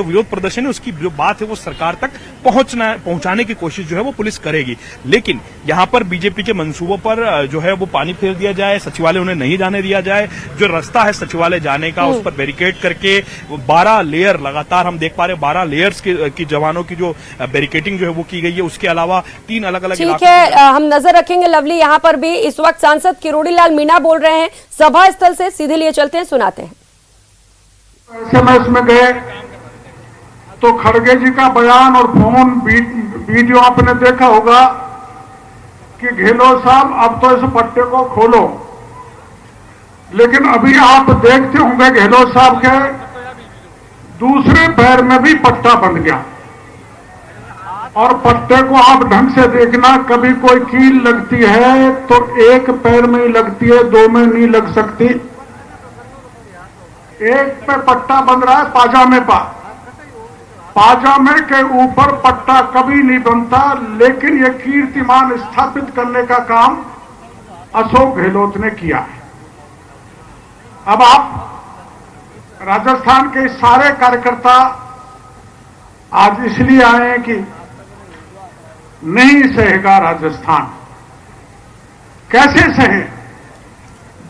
विरोध प्रदर्शन है उसकी जो बात है वो सरकार तक पहुंचाने की कोशिश जो है वो पुलिस करेगी। लेकिन यहां पर बीजेपी के मंसूबों पर जो है वो पानी फेर दिया जाए, सचिवालय उन्हें नहीं जाने दिया जाए। जो रास्ता है सचिवालय जाने का उस पर बैरिकेड करके 12 लेयर लगातार हम देख पा रहे हैं, 12 लेयर्स की जवानों की जो बैरिकेडिंग जो है वो की गई है। उसके अलावा 3 अलग अलग ठीक है, हम नजर रखेंगे लवली। यहाँ पर भी इस वक्त सांसद किरोड़ी लाल मीणा बोल रहे हैं सभा स्थल से, सीधे लिए चलते हैं, सुनाते हैं। एसएमएस में गए तो खड़गे जी का बयान और फोन वीडियो आपने देखा होगा कि गहलोत साहब अब तो इस पट्टे को खोलो, लेकिन अभी आप देखते होंगे गहलोत साहब के दूसरे पैर में भी पट्टा बंध गया। और पट्टे को आप ढंग से देखना, कभी कोई कील लगती है तो एक पैर में ही लगती है, 2 में नहीं लग सकती। एक पे पट्टा बंध रहा है पाजामे पर, पाजामे के ऊपर पट्टा कभी नहीं बनता। लेकिन यह कीर्तिमान स्थापित करने का काम अशोक गहलोत ने किया है। अब आप राजस्थान के सारे कार्यकर्ता आज इसलिए आए हैं कि नहीं सहेगा राजस्थान। कैसे सहे?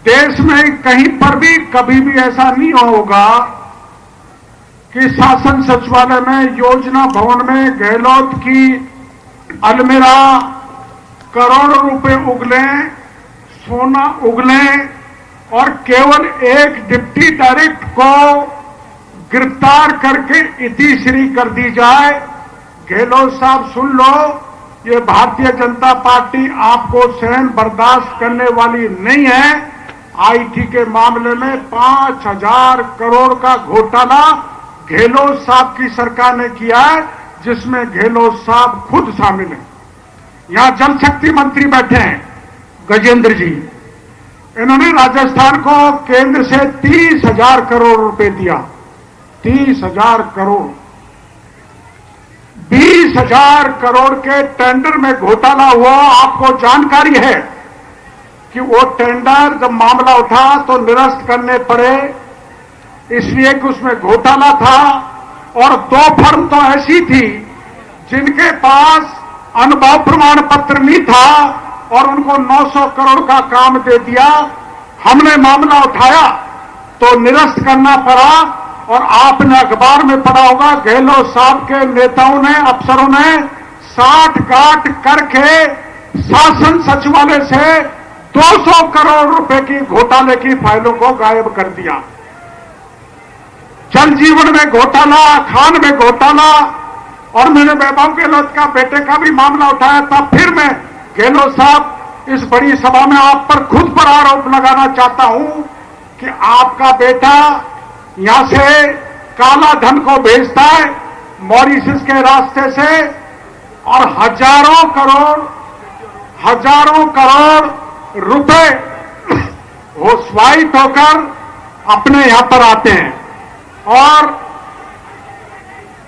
देश में कहीं पर भी कभी भी ऐसा नहीं होगा कि शासन सचिवालय में, योजना भवन में गहलोत की अलमीरा करोड़ों रुपए उगले, सोना उगले और केवल एक डिप्टी डायरेक्टर को गिरफ्तार करके इतिश्री कर दी जाए। गहलोत साहब सुन लो, ये भारतीय जनता पार्टी आपको सहन बर्दाश्त करने वाली नहीं है। आईटी के मामले में 5000 करोड़ का घोटाला गहलोत साहब की सरकार ने किया है, जिसमें गहलोत साहब खुद शामिल हैं। यहां जल शक्ति मंत्री बैठे हैं गजेंद्र जी, इन्होंने राजस्थान को केंद्र से 30,000 करोड़ रुपए दिया। 30,000 करोड़, 20,000 करोड़ के टेंडर में घोटाला हुआ। आपको जानकारी है कि वो टेंडर जब मामला उठा तो निरस्त करने पड़े, इसलिए कि उसमें घोटाला था। और 2 फर्म तो ऐसी थी जिनके पास अनुभव प्रमाण पत्र नहीं था और उनको 900 करोड़ का काम दे दिया। हमने मामला उठाया तो निरस्त करना पड़ा। और आपने अखबार में पढ़ा होगा, गहलोत साहब के नेताओं ने, अफसरों ने साठ-गांठ करके शासन सचिवालय से 200 करोड़ रुपए की घोटाले की फाइलों को गायब कर दिया। जल जीवन में घोटाला, खान में घोटाला, और मैंने वैभव गहलोत का बेटे का भी मामला उठाया था। फिर मैं गहलोत साहब इस बड़ी सभा में आप पर खुद पर आरोप लगाना चाहता हूं कि आपका बेटा यहां से काला धन को भेजता है मॉरिशस के रास्ते से, और हजारों करोड़ रुपए वो स्वाइप होकर अपने यहां पर आते हैं। और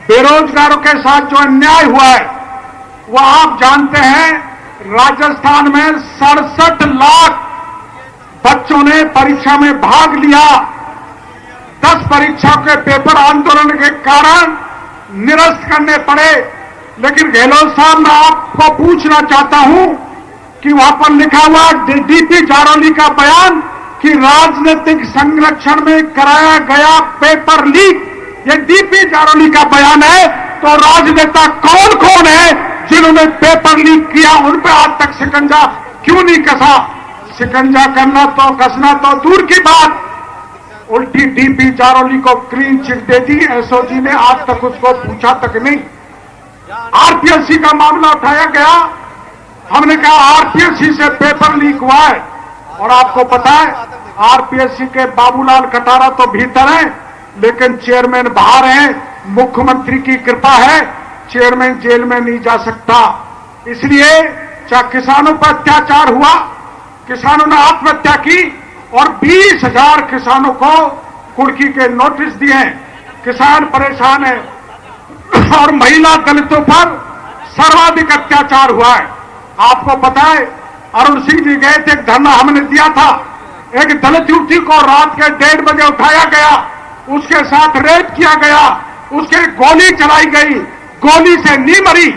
बेरोजगारों के साथ जो अन्याय हुआ है वो आप जानते हैं। राजस्थान में 67 लाख बच्चों ने परीक्षा में भाग लिया। 10 परीक्षाओं के पेपर आंदोलन के कारण निरस्त करने पड़े। लेकिन गहलोत साहब, मैं आपको पूछना चाहता हूं कि वहां पर लिखा हुआ डीपी जारौली का बयान कि राजनीतिक संरक्षण में कराया गया पेपर लीक, ये डीपी जारौली का बयान है। तो राजनेता कौन कौन है जिन्होंने पेपर लीक किया? उन पर आज तक शिकंजा क्यों नहीं कसा? शिकंजा करना तो, कसना तो दूर की बात, उल्टी डीपी जारौली को क्लीन चिट दे दी। एसओजी ने आज तक उसको पूछा तक नहीं। आरपीएससी का मामला उठाया गया, हमने कहा आरपीएससी से पेपर लीक हुआ है। और आपको पता है आरपीएससी के बाबूलाल कटारा तो भीतर है, लेकिन चेयरमैन बाहर हैं। मुख्यमंत्री की कृपा है, चेयरमैन जेल में नहीं जा सकता। इसलिए चाहे किसानों पर अत्याचार हुआ, किसानों ने आत्महत्या की और 20,000 किसानों को कुर्की के नोटिस दिए। किसान परेशान है। और महिला दलितों पर सर्वाधिक अत्याचार हुआ है। आपको पता है अरुण सिंह जी गए थे, एक धरना हमने दिया था। एक दलित युवती को रात के 1:30 बजे उठाया गया, उसके साथ रेप किया गया, उसके गोली चलाई गई, गोली से नहीं मरी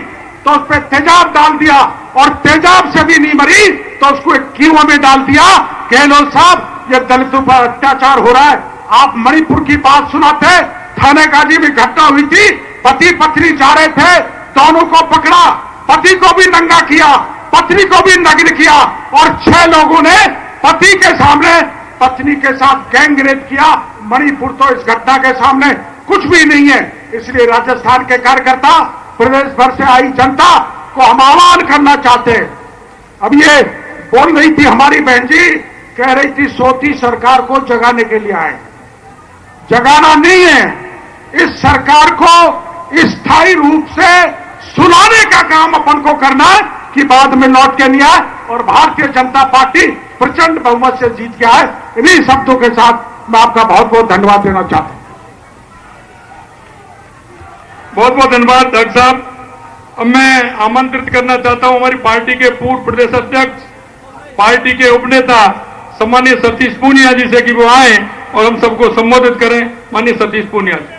तो उस पर तेजाब डाल दिया, और तेजाब से भी नहीं मरी तो उसको एक कीड़ों में डाल दिया। गहलोत साहब, ये दलितों पर अत्याचार हो रहा है। आप मणिपुर की बात सुनाते, थाने गाजी में घटना हुई थी, पति पत्नी जा रहे थे, दोनों को पकड़ा, पति को भी नंगा किया, पत्नी को भी नग्न किया, और 6 लोगों ने पति के सामने पत्नी के साथ गैंग रेप किया। मणिपुर तो इस घटना के सामने कुछ भी नहीं है। इसलिए राजस्थान के कार्यकर्ता, प्रदेश भर से आई जनता को हम आह्वान करना चाहते हैं। अब ये बोल रही थी हमारी बहन जी, कह रही थी सोती सरकार को जगाने के लिए आए। जगाना नहीं है, इस सरकार को स्थायी रूप से सुनाने का काम अपन को करना है कि बाद में लौट के नहीं आए। और भारतीय जनता पार्टी प्रचंड बहुमत से जीत गया है। इन्हीं शब्दों के साथ मैं आपका बहुत बहुत धन्यवाद देना चाहता हूं। बहुत बहुत धन्यवाद डॉक्टर साहब। अब मैं आमंत्रित करना चाहता हूं हमारी पार्टी के पूर्व प्रदेश अध्यक्ष, पार्टी के उपनेता सम्मानीय सतीश पूनिया जी से कि वो आए और हम सबको संबोधित करें। माननीय सतीश पूनिया जी।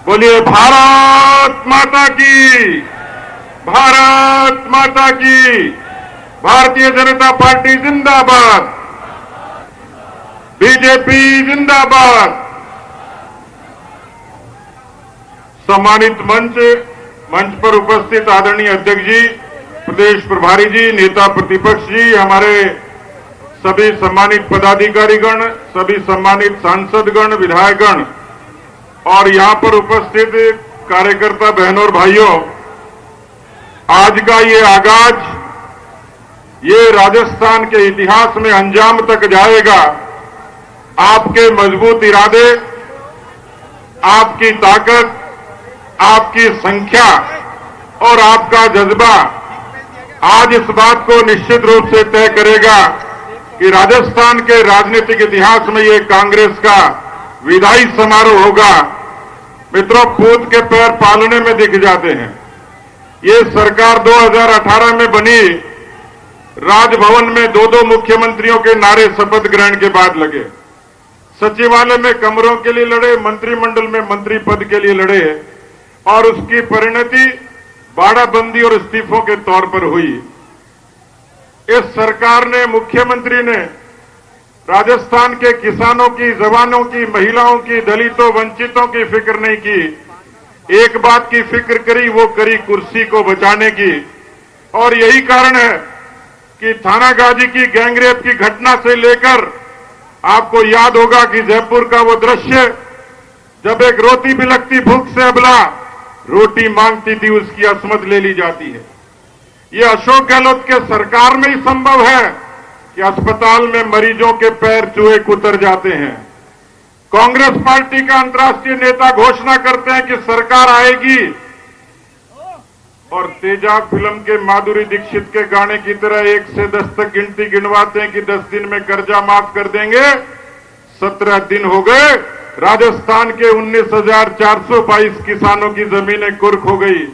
बोलिए भारत माता की, भारत माता की। भारतीय जनता पार्टी जिंदाबाद, बीजेपी जिंदाबाद। सम्मानित मंच पर उपस्थित आदरणीय अध्यक्ष जी, प्रदेश प्रभारी जी, नेता प्रतिपक्ष जी, हमारे सभी सम्मानित पदाधिकारीगण, सभी सम्मानित सांसदगण, विधायकगण और यहां पर उपस्थित कार्यकर्ता बहनों और भाइयों, आज का ये आगाज ये राजस्थान के इतिहास में अंजाम तक जाएगा। आपके मजबूत इरादे, आपकी ताकत, आपकी संख्या और आपका जज्बा आज इस बात को निश्चित रूप से तय करेगा कि राजस्थान के राजनीतिक इतिहास में ये कांग्रेस का विदाई समारोह होगा। मित्रों, पूत के पैर पालने में दिख जाते हैं। ये सरकार 2018 में बनी, राजभवन में 2-2 मुख्यमंत्रियों के नारे शपथ ग्रहण के बाद लगे, सचिवालय में कमरों के लिए लड़े, मंत्रिमंडल में मंत्री पद के लिए लड़े, और उसकी परिणति बाड़ाबंदी और इस्तीफों के तौर पर हुई। इस सरकार ने, मुख्यमंत्री ने राजस्थान के किसानों की, जवानों की, महिलाओं की, दलितों, वंचितों की फिक्र नहीं की। एक बात की फिक्र करी, वो करी कुर्सी को बचाने की। और यही कारण है कि थानागाजी की गैंगरेप की घटना से लेकर आपको याद होगा कि जयपुर का वो दृश्य, जब एक रोती बिलखती भूख से अबला रोटी मांगती थी, उसकी असमत ले ली जाती है। ये अशोक गहलोत के सरकार में ही संभव है कि अस्पताल में मरीजों के पैर चूहे कुतर जाते हैं। कांग्रेस पार्टी का अंतर्राष्ट्रीय नेता घोषणा करते हैं कि सरकार आएगी, और तेजाब फिल्म के माधुरी दीक्षित के गाने की तरह 1 से 10 तक गिनती गिनवाते हैं कि 10 दिन में कर्जा माफ कर देंगे। 17 दिन हो गए, राजस्थान के 19,422 किसानों की जमीनें कुर्क हो गई।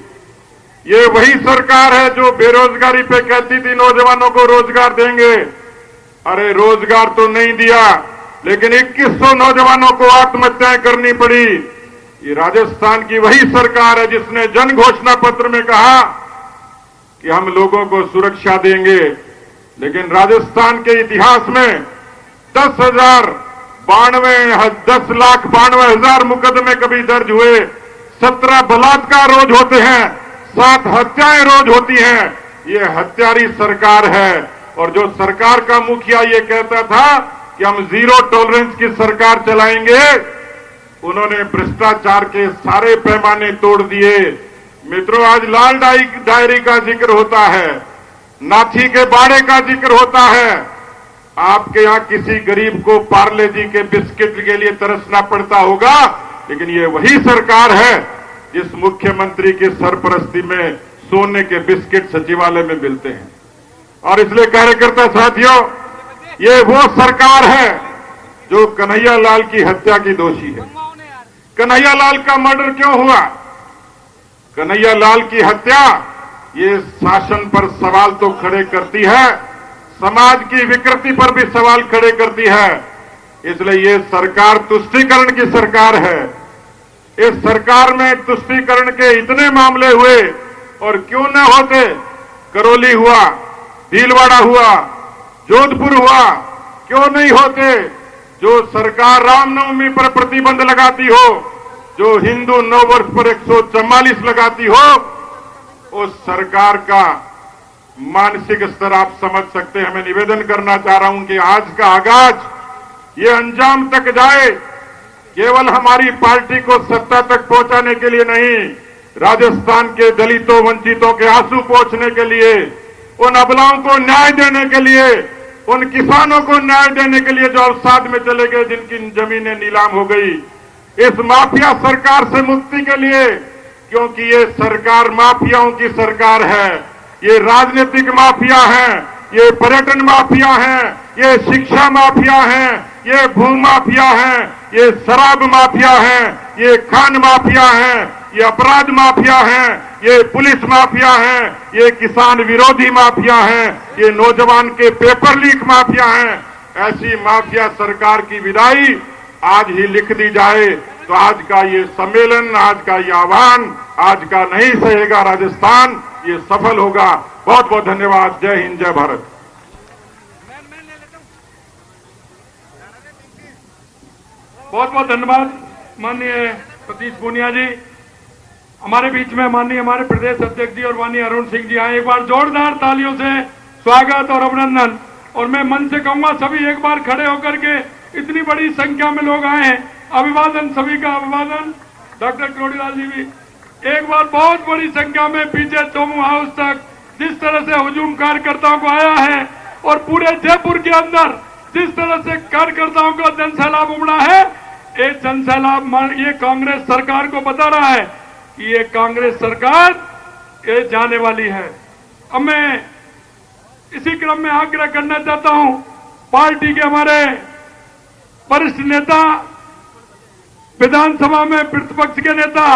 ये वही सरकार है जो बेरोजगारी पे कहती थी नौजवानों को रोजगार देंगे। अरे रोजगार तो नहीं दिया, लेकिन 2100 नौजवानों को आत्महत्याएं करनी पड़ी। ये राजस्थान की वही सरकार है जिसने जन घोषणा पत्र में कहा कि हम लोगों को सुरक्षा देंगे, लेकिन राजस्थान के इतिहास में 10,92,10,92,000 मुकदमे कभी दर्ज हुए, 17 बलात्कार रोज होते हैं, 7 हत्याएं रोज होती हैं। ये हत्यारी सरकार है। और जो सरकार का मुखिया ये कहता था कि हम जीरो टॉलरेंस की सरकार चलाएंगे, उन्होंने भ्रष्टाचार के सारे पैमाने तोड़ दिए। मित्रों, आज लाल डायरी का जिक्र होता है, नाथी के बाड़े का जिक्र होता है। आपके यहां किसी गरीब को पार्ले जी के बिस्किट के लिए तरसना पड़ता होगा, लेकिन ये वही सरकार है जिस मुख्यमंत्री की सरपरस्ती में सोने के बिस्किट सचिवालय में मिलते हैं। और इसलिए कार्यकर्ता साथियों, ये वो सरकार है जो कन्हैया लाल की हत्या की दोषी है। कन्हैया लाल का मर्डर क्यों हुआ? कन्हैया लाल की हत्या ये शासन पर सवाल तो खड़े करती है, समाज की विकृति पर भी सवाल खड़े करती है। इसलिए ये सरकार तुष्टीकरण की सरकार है। इस सरकार में तुष्टीकरण के इतने मामले हुए और क्यों न होते, करौली हुआ, भीलवाड़ा हुआ, जोधपुर हुआ, क्यों नहीं होते। जो सरकार रामनवमी पर प्रतिबंध लगाती हो, जो हिंदू नववर्ष पर 144 लगाती हो, उस सरकार का मानसिक स्तर आप समझ सकते हैं। मैं निवेदन करना चाह रहा हूं कि आज का आगाज ये अंजाम तक जाए, केवल हमारी पार्टी को सत्ता तक पहुंचाने के लिए नहीं, राजस्थान के दलितों वंचितों के आंसू पोंछने के लिए, उन अबलाओं को न्याय देने के लिए, उन किसानों को न्याय देने के लिए जो अवसाद में चले गए, जिनकी जमीनें नीलाम हो गई, इस माफिया सरकार से मुक्ति के लिए, क्योंकि ये सरकार माफियाओं की सरकार है। ये राजनीतिक माफिया हैं, ये पर्यटन माफिया हैं, ये शिक्षा माफिया हैं, ये भू माफिया हैं, ये शराब माफिया हैं, ये खान माफिया हैं, ये अपराध माफिया हैं, ये पुलिस माफिया हैं, ये किसान विरोधी माफिया हैं, ये नौजवान के पेपर लीक माफिया हैं। ऐसी माफिया सरकार की विदाई आज ही लिख दी जाए तो आज का ये सम्मेलन, आज का ये आह्वान, आज का नहीं सहेगा राजस्थान, ये सफल होगा। बहुत बहुत धन्यवाद। जय हिंद, जय भारत। बहुत बहुत धन्यवाद माननीय सतीश पूनिया जी। हमारे बीच में माननीय हमारे प्रदेश अध्यक्ष जी और माननीय अरुण सिंह जी आए। एक बार जोरदार तालियों से स्वागत और अभिनंदन। और मैं मन से कहूंगा सभी एक बार खड़े होकर के, इतनी बड़ी संख्या में लोग आए हैं, अभिवादन, सभी का अभिवादन। डॉक्टर किरोड़ीलाल जी भी एक बार बहुत बड़ी संख्या में पीछे चोमू हाउस तक जिस तरह से हुजूम कार्यकर्ताओं को आया है और पूरे जयपुर के अंदर जिस तरह से कार्यकर्ताओं का जनसैलाब उमड़ा है, ये जनसैलाब ये कांग्रेस सरकार को बता रहा है कि ये कांग्रेस सरकार ये जाने वाली है। अब मैं इसी क्रम में आग्रह करना चाहता हूं पार्टी के हमारे वरिष्ठ नेता, विधानसभा में प्रतिपक्ष के नेता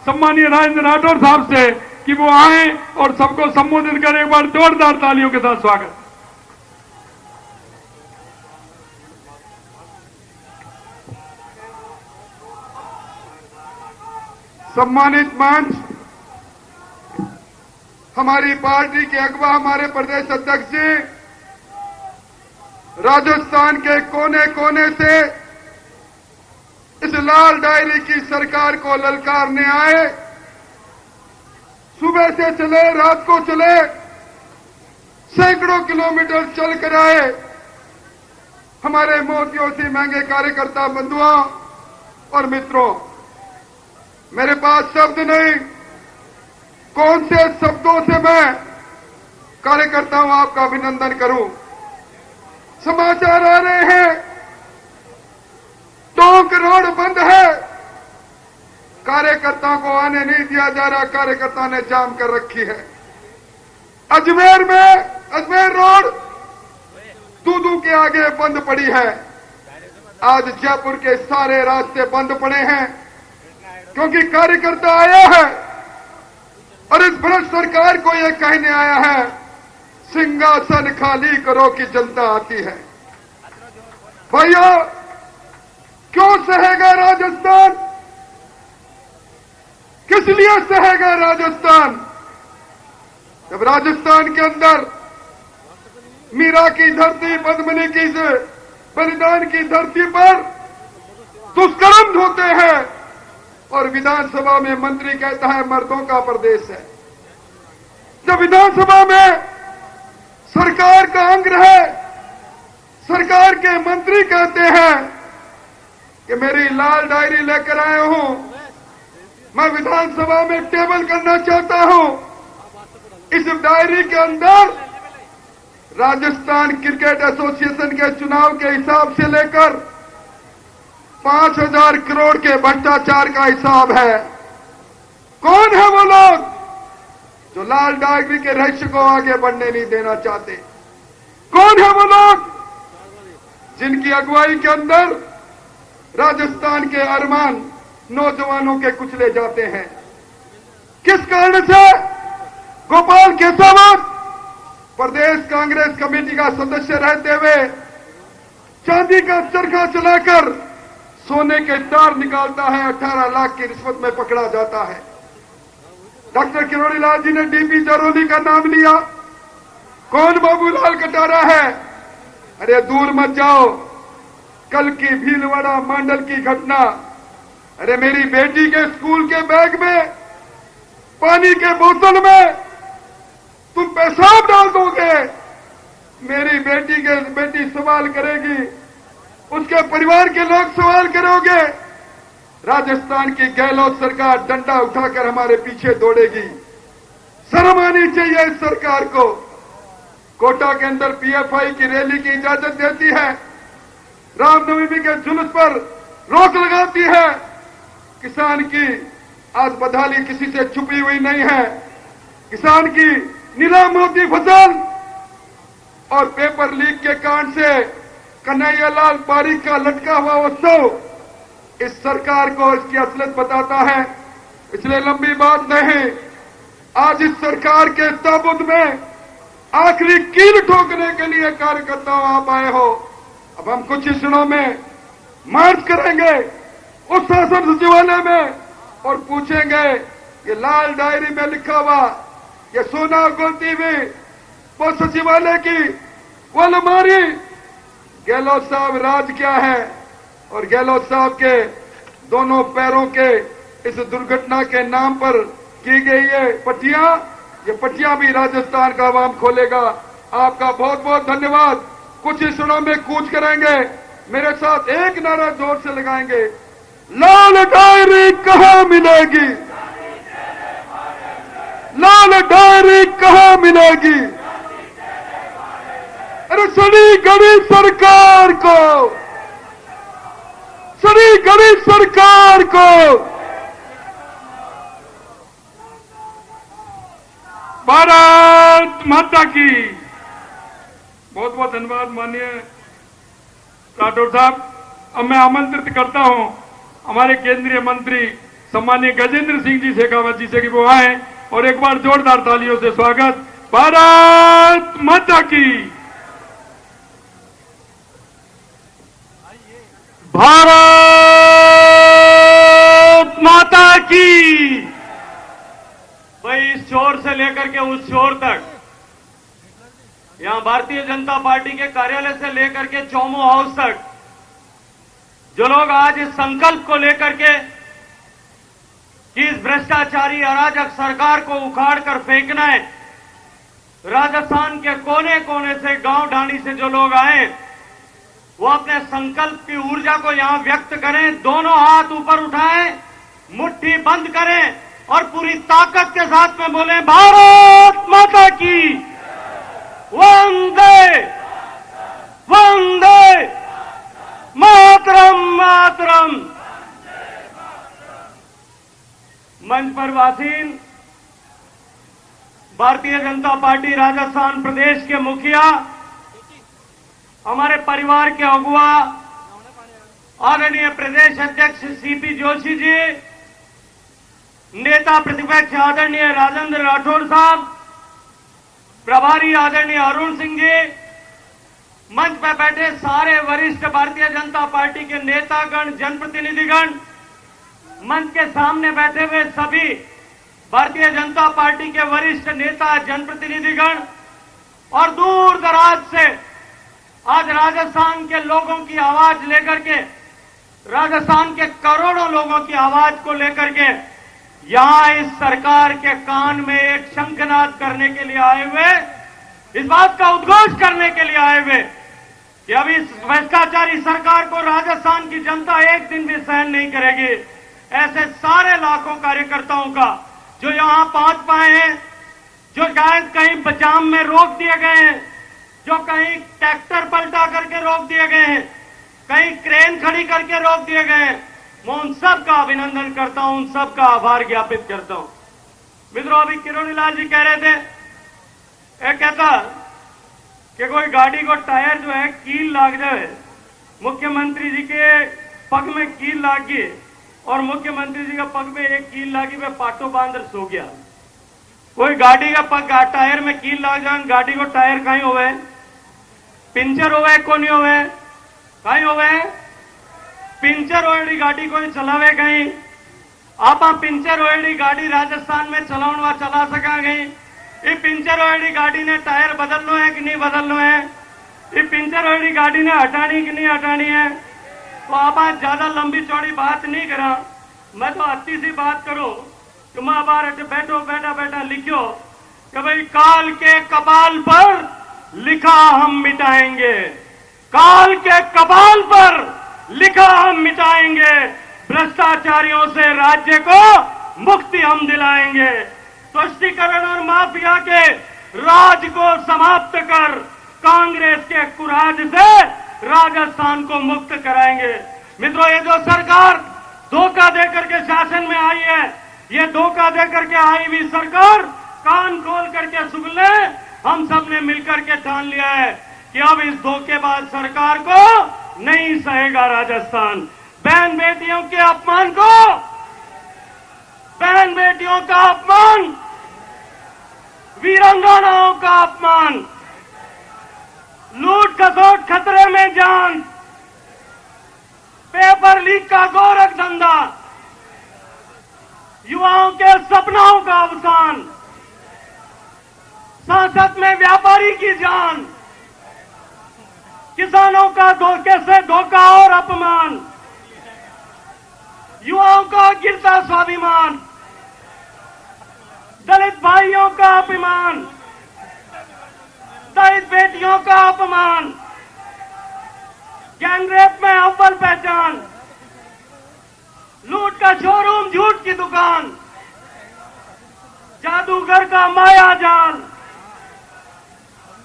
सम्मानीय राजेंद्र राठौर साहब से कि वो आए और सबको संबोधित करें। एक बार जोरदार तालियों के साथ स्वागत। सम्मानित मंच, हमारी पार्टी के अगवा हमारे प्रदेश अध्यक्ष जी राजस्थान के कोने कोने से इस लाल डायरी की सरकार को ललकारने आए। सुबह से चले, रात को चले, सैकड़ों किलोमीटर चल कर आए। हमारे मोतियों से महंगे कार्यकर्ता बंधुओं और मित्रों, मेरे पास शब्द नहीं, कौन से शब्दों से मैं कार्यकर्ताओं आपका अभिनंदन करूं। समाचार आ रहे हैं टोंक रोड बंद है, कार्यकर्ताओं को आने नहीं दिया जा रहा, कार्यकर्ता ने जाम कर रखी है। अजमेर में अजमेर रोड दूदू के आगे बंद पड़ी है। आज जयपुर के सारे रास्ते बंद पड़े हैं क्योंकि कार्यकर्ता आया है और इस भ्रष्ट सरकार को यह कहने आया है सिंहासन खाली करो कि जनता आती है। भाइयों, क्यों सहेगा राजस्थान? किस लिए सहेगा राजस्थान? जब राजस्थान के अंदर मीरा की धरती, पद्मिनी की बलिदान की धरती पर दुष्कर्म होते हैं और विधानसभा में मंत्री कहता है मर्दों का प्रदेश है। जब विधानसभा में सरकार का अंग है, सरकार के मंत्री कहते हैं कि मेरी लाल डायरी लेकर आए हूं, मैं विधानसभा में टेबल करना चाहता हूं। इस डायरी के अंदर राजस्थान क्रिकेट एसोसिएशन के चुनाव के हिसाब से लेकर 5,000 करोड़ के भ्रष्टाचार का हिसाब है। कौन है वो लोग जो लाल डायरी के रहस्य को आगे बढ़ने नहीं देना चाहते? कौन है वो लोग जिनकी अगुवाई के अंदर राजस्थान के अरमान नौजवानों के कुचले जाते हैं? किस कारण से गोपाल केसावत प्रदेश कांग्रेस कमेटी का सदस्य रहते हुए चांदी का चरखा चलाकर सोने के तार निकालता है, 18 लाख की रिश्वत में पकड़ा जाता है। डॉक्टर किरोड़ी लाल जी ने डीपी जरोली का नाम लिया। कौन बाबूलाल कटारा है? अरे दूर मत जाओ, कल की भीलवाड़ा मंडल की घटना। अरे मेरी बेटी के स्कूल के बैग में, पानी के बोतल में तुम पेशाब डाल दोगे, मेरी बेटी सवाल करेगी, उसके परिवार के लोग सवाल करोगे। राजस्थान की गहलोत सरकार डंडा उठाकर हमारे पीछे दौड़ेगी। शर्म आनी चाहिए इस सरकार को। कोटा के अंदर पीएफआई की रैली की इजाजत देती है, रामनवमी के जुलूस पर रोक लगाती है। किसान की आज बदहाली किसी से छुपी हुई नहीं है। किसान की नीलाम होती फसल और पेपर लीक के कांड से कन्हैयालाल पारीक का लटका हुआ उत्सव इस सरकार को इसकी असलियत बताता है। इसलिए लंबी बात नहीं, आज इस सरकार के ताबूत में आखिरी कील ठोकने के लिए कार्यकर्ताओं आप आए हो। अब हम कुछ ही क्षणों में मार्च करेंगे उस शासन सचिवालय में और पूछेंगे ये लाल डायरी में लिखा हुआ, ये सोना गलती हुई वो सचिवालय की वो अलमारी, गहलोत साहब राज क्या है। और गहलोत साहब के दोनों पैरों के इस दुर्घटना के नाम पर की गई ये पट्टियां भी राजस्थान का आवाम खोलेगा। आपका बहुत बहुत धन्यवाद। कुछ ही क्षणों में कूच करेंगे, मेरे साथ एक नारा जोर से लगाएंगे, लाल डायरी कहां मिलेगी, लाल डायरी कहां मिलेगी। अरे सड़ी गड़ी सरकार को, सड़ी गड़ी सरकार को भारत माता की बहुत बहुत धन्यवाद माननीय राठौर साहब। अब मैं आमंत्रित करता हूं हमारे केंद्रीय मंत्री सम्मानीय गजेंद्र सिंह जी शेखावत जी से कि वो आए और एक बार जोरदार तालियों से स्वागत। भारत माता की, भारत माता की। भाई इस छोर से लेकर के उस छोर तक, यहां भारतीय जनता पार्टी के कार्यालय से लेकर के चौमो हाउस तक जो लोग आज इस संकल्प को लेकर के कि इस भ्रष्टाचारी अराजक सरकार को उखाड़ कर फेंकना है, राजस्थान के कोने कोने से, गांव ढाणी से जो लोग आए वो अपने संकल्प की ऊर्जा को यहां व्यक्त करें। दोनों हाथ ऊपर उठाएं, मुट्ठी बंद करें और पूरी ताकत के साथ में बोले, भारत माता की, वंदे वंदे मातरम मातरम। मंच पर वासीन भारतीय जनता पार्टी राजस्थान प्रदेश के मुखिया, हमारे परिवार के अगुआ आदरणीय प्रदेश अध्यक्ष सीपी जोशी जी, नेता प्रतिपक्ष आदरणीय राजेंद्र राठौर साहब, प्रभारी आदरणीय अरुण सिंह जी, मंच पर बैठे सारे वरिष्ठ भारतीय जनता पार्टी के नेतागण, जनप्रतिनिधिगण, मंच के सामने बैठे हुए सभी भारतीय जनता पार्टी के वरिष्ठ नेता, जनप्रतिनिधिगण और दूर दराज से आज राजस्थान के लोगों की आवाज लेकर के, राजस्थान के करोड़ों लोगों की आवाज को लेकर के यहां इस सरकार के कान में एक शंखनाद करने के लिए आए हुए, इस बात का उद्घोष करने के लिए आए हुए कि अब इस भ्रष्टाचारी सरकार को राजस्थान की जनता एक दिन भी सहन नहीं करेगी। ऐसे सारे लाखों कार्यकर्ताओं का जो यहां पहुंच पाए हैं, जो शायद कहीं जाम में रोक दिए गए हैं, जो कहीं ट्रैक्टर पलटा करके रोक दिए गए हैं, कहीं क्रेन खड़ी करके रोक दिए गए हैं, मैं उन सब का अभिनंदन करता हूं, उन सब का आभार ज्ञापित करता हूं। मित्रों, अभी किरोड़ी लाल जी कह रहे थे, एक कहता कि कोई गाड़ी को टायर जो है कील लाग जाए, मुख्यमंत्री जी के पग में कील लागी और मुख्यमंत्री जी के पग में एक कील लागी, वह पाटो बांधर सो गया। कोई गाड़ी का टायर में कील लग जाए, गाड़ी को टायर कहीं होवे, पिंचर होवे को नहीं होवे, कहीं होवे पिंचर होएड़ी गाड़ी कोई चलावे कहीं। आप पिंचर होएड़ी गाड़ी राजस्थान में चलाउण चला सका कहीं। ये पिंचर होएड़ी गाड़ी ने टायर बदलनो है कि नहीं बदलनो है, ये पिंचर होएड़ी गाड़ी ने हटानी कि नहीं हटानी है। तो आप ज्यादा लंबी चौड़ी बात नहीं करा, मैं तो अच्छी सी बात करो कि मैं बार बैठो बैठा बैठा लिखो कि भाई काल के कपाल पर लिखा हम मिटाएंगे, काल के कपाल पर लिखा हम मिटाएंगे, भ्रष्टाचारियों से राज्य को मुक्ति हम दिलाएंगे, तुष्टीकरण और माफिया के राज को समाप्त कर कांग्रेस के कुराज से राजस्थान को मुक्त कराएंगे। मित्रों, ये जो सरकार धोखा देकर के शासन में आई है, ये धोखा देकर के आई हुई सरकार कान खोल करके सुन ले, हम सब ने मिलकर के ठान लिया है कि अब इस धोखेबाज सरकार को नहीं सहेगा राजस्थान। बहन बेटियों के अपमान को, बहन बेटियों का अपमान, वीरांगनाओं का अपमान, लूट खसोट खतरे में जान, पेपर लीक का गोरख धंधा, युवाओं के सपनों का अवसान, संसद में व्यापारी की जान, किसानों का धोखे से धोखा और अपमान, युवाओं का गिरता स्वाभिमान, दलित भाइयों का अपमान, दलित बेटियों का अपमान, गैंगरेप में अव्वल पहचान, लूट का शोरूम, झूठ की दुकान, जादूगर का माया जाल,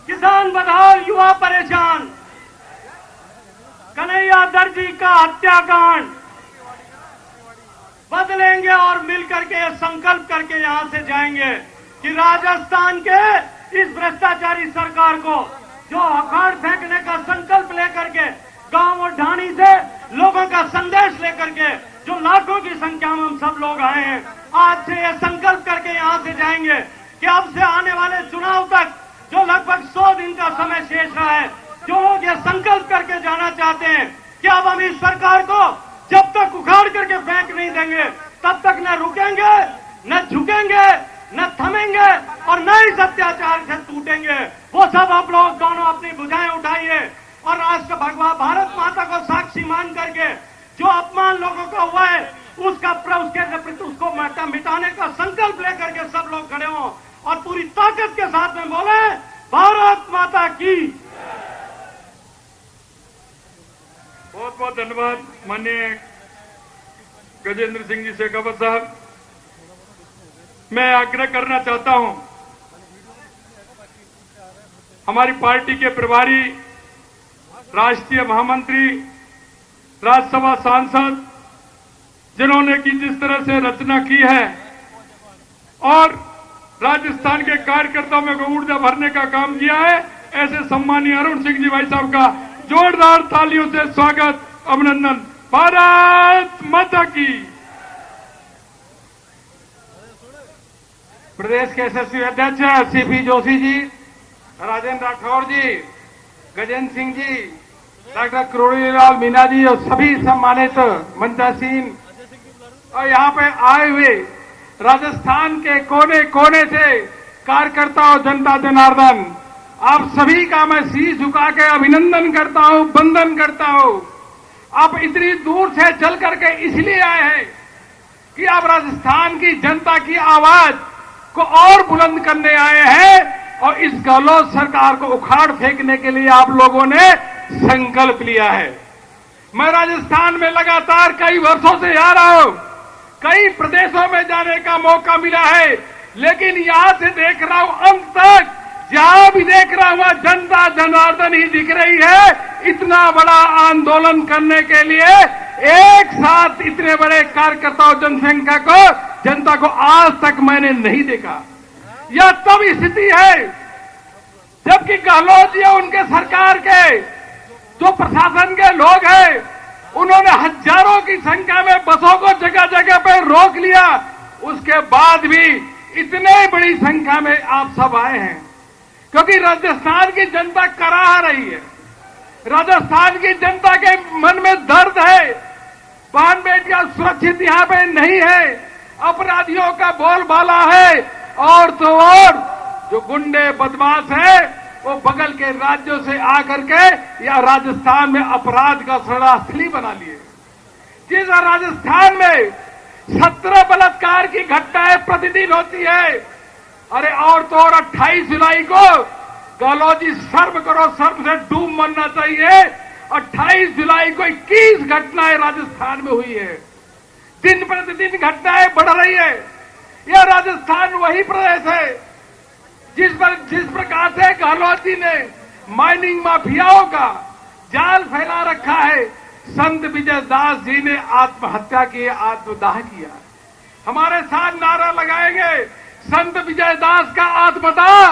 किसान बदहाल, युवा परेशान, कन्हैया दर्जी का हत्याकांड। बदलेंगे और मिलकर के संकल्प करके यहां से जाएंगे कि राजस्थान के इस भ्रष्टाचारी सरकार को जो अखाड़ फेंकने का संकल्प लेकर के गांव और ढाणी से लोगों का संदेश लेकर के जो लाखों की संख्या में हम सब लोग आए हैं, आज से ये संकल्प करके यहां से जाएंगे कि अब से आने वाले चुनाव तक जो लगभग 100 दिन का समय शेष रहा है, जो लोग ये संकल्प करके जाना चाहते हैं कि अब हम इस सरकार को जब तक उखाड़ करके फेंक नहीं देंगे तब तक न रुकेंगे, न झुकेंगे, न थमेंगे और न इस अत्याचार से टूटेंगे। वो सब आप लोग दोनों अपनी भुजाएं उठाइए और राष्ट्र भगवान भारत माता को साक्षी मान करके जो अपमान लोगों का हुआ है उसको मिटाने का संकल्प लेकर के सब लोग खड़े हों और पूरी ताकत के साथ में बोले भारत माता की। बहुत बहुत धन्यवाद माननीय गजेंद्र सिंह जी शेखावत साहब। मैं आग्रह करना चाहता हूं, हमारी पार्टी के प्रभारी, राष्ट्रीय महामंत्री, राज्यसभा सांसद, जिन्होंने की जिस तरह से रचना की है और राजस्थान के कार्यकर्ताओं में ऊर्जा भरने का काम किया है, ऐसे सम्मानीय अरुण सिंह जी भाई साहब का जोरदार तालियों से स्वागत, अभिनंदन। भारत माता की। प्रदेश के यशस्वी अध्यक्ष सीपी जोशी जी, राजेंद्र राठौर जी, गजेंद्र सिंह जी, डॉक्टर किरोड़ीलाल मीणा जी और सभी सम्मानित मंचासीन और यहाँ पे आए हुए राजस्थान के कोने कोने से कार्यकर्ता और जनता जनार्दन, आप सभी का मैं शीश झुका के अभिनंदन करता हूं, वंदन करता हूं। आप इतनी दूर से चल करके इसलिए आए हैं कि आप राजस्थान की जनता की आवाज को और बुलंद करने आए हैं और इस गलत सरकार को उखाड़ फेंकने के लिए आप लोगों ने संकल्प लिया है। मैं राजस्थान में लगातार कई वर्षों से आ रहा हूं, कई प्रदेशों में जाने का मौका मिला है, लेकिन यहां से देख रहा हूं अंत तक जहां भी देख रहा हूं जनता जनार्दन ही दिख रही है। इतना बड़ा आंदोलन करने के लिए एक साथ इतने बड़े कार्यकर्ताओं जनसंख्या को, जनता को आज तक मैंने नहीं देखा। यह तब स्थिति है जबकि गहलोत जी उनके सरकार के जो प्रशासन के लोग हैं, उन्होंने हजारों की संख्या में बसों को जगह जगह पर रोक लिया। उसके बाद भी इतने बड़ी संख्या में आप सब आए हैं क्योंकि राजस्थान की जनता कराह रही है। राजस्थान की जनता के मन में दर्द है। बहन बेटियां सुरक्षित यहां पे नहीं है, अपराधियों का बोलबाला है, और तो और जो गुंडे बदमाश है वो बगल के राज्यों से आकर के या राजस्थान में अपराध का शरणास्थली बना लिए। जिस राजस्थान में 17 बलात्कार की घटनाएं प्रतिदिन होती है, अरे और तो और 28 जुलाई को गहलोत शर्म करो, शर्म से डूब मरना चाहिए। 28 जुलाई को 21 घटनाएं राजस्थान में हुई है। दिन प्रतिदिन घटनाएं बढ़ रही है। यह राजस्थान वही प्रदेश है जिस प्रकार से गहलोत जी ने माइनिंग माफियाओं का जाल फैला रखा है, संत विजय दास जी ने आत्महत्या की, आत्मदाह किया। हमारे साथ नारा लगाएंगे, संत विजय दास का आत्मदाह